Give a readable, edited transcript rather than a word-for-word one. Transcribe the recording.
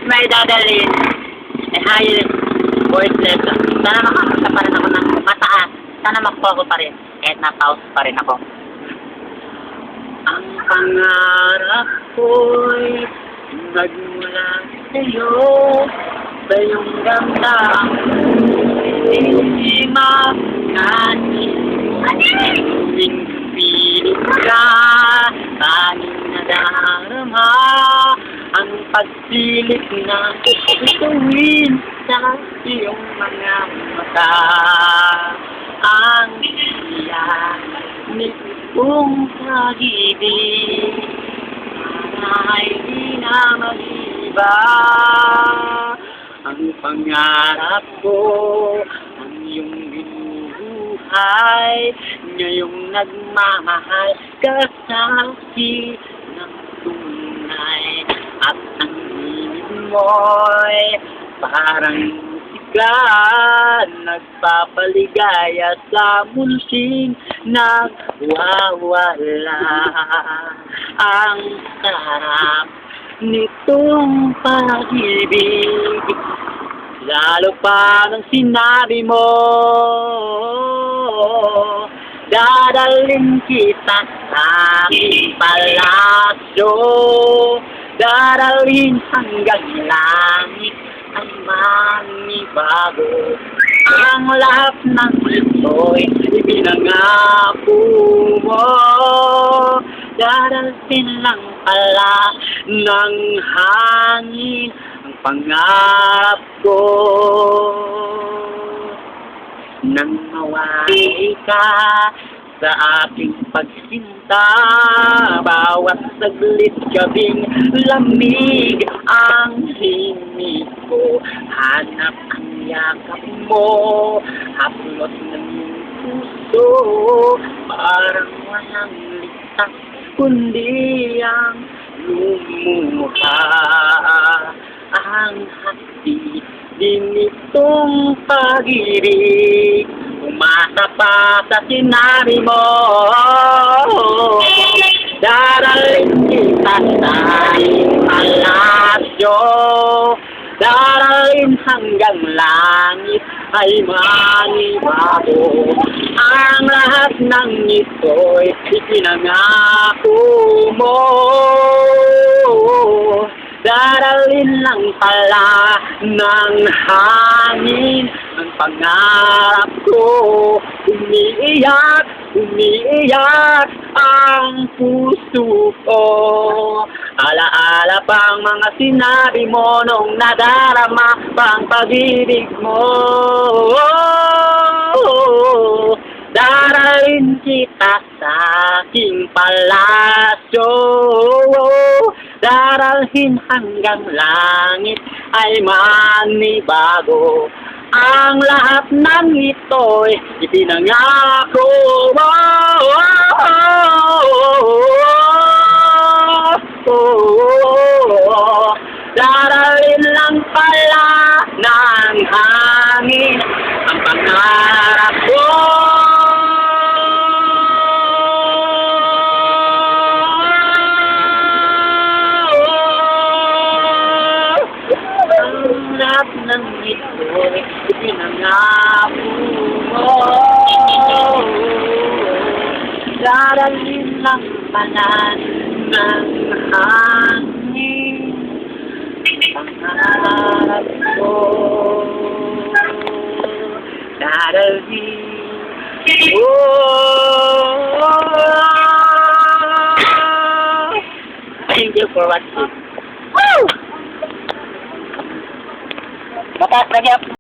may dadalhin ay higher voice level. Sana makakanta pa rin ako ng mataas. Sana makuha ko pa rin. Kahit na-pause pa rin ako. Ang pangarap ko'y nagmula sa'yo, sa iyong ganda ang hindi makanin. Tuwing pilit ka, tanging nadarama ang pagsilip na ituwin sa iyong mga mata. Ang siya nitong pag-ibig ay di na mag-iba. Ang pangarap ko, ang iyong binubuhay, ngayong nagmamahal ka sa akin ng tunay. At ang hilig mo'y parang musika, nagpapaligaya sa munting nagwawala. Ang sarap nitong pag-ibig, lalo pa nang sinabi mo, dadalhin kita sa aking palasyo, dadalhin hanggang langit ay manibago. Ang lahat ng ito'y ibinangako mo, dadalhin lang pala ng hangin ang pangarap ko. Nang mawari ka sa aking pagsinta, bawat saglit gabing lamig ang himig ko. Hanap ang yakap mo, haplot ng puso, parang walang ligtas kundi ang lumuha. Ang hati din itong pag-ibig, umasa pa sa sinabi mo, daralhin kita sa aking palasyo, daralhin hanggang langit ay manibago. Ang lahat ng ito'y ipinangako mo, daralhin lang pala ng hangin ang pangarap ko. Umiiyak, umiiyak ang puso ko. Alaala pang mga sinabi mo nung nadarama pang pag-ibig mo. Daralhin kita sa aking palasyo, daralhin hanggang langit ay manibago. Ang lahat ng ito'y ipinangako mo. Daralhin lang pala ng hangin ang pangarap ko. Lahat ng ito'y ipinangako mo, daralhin lang pala ng hangin pangarap ko. Daralhin, thank you for watching. Woo! Mataas lagi ako.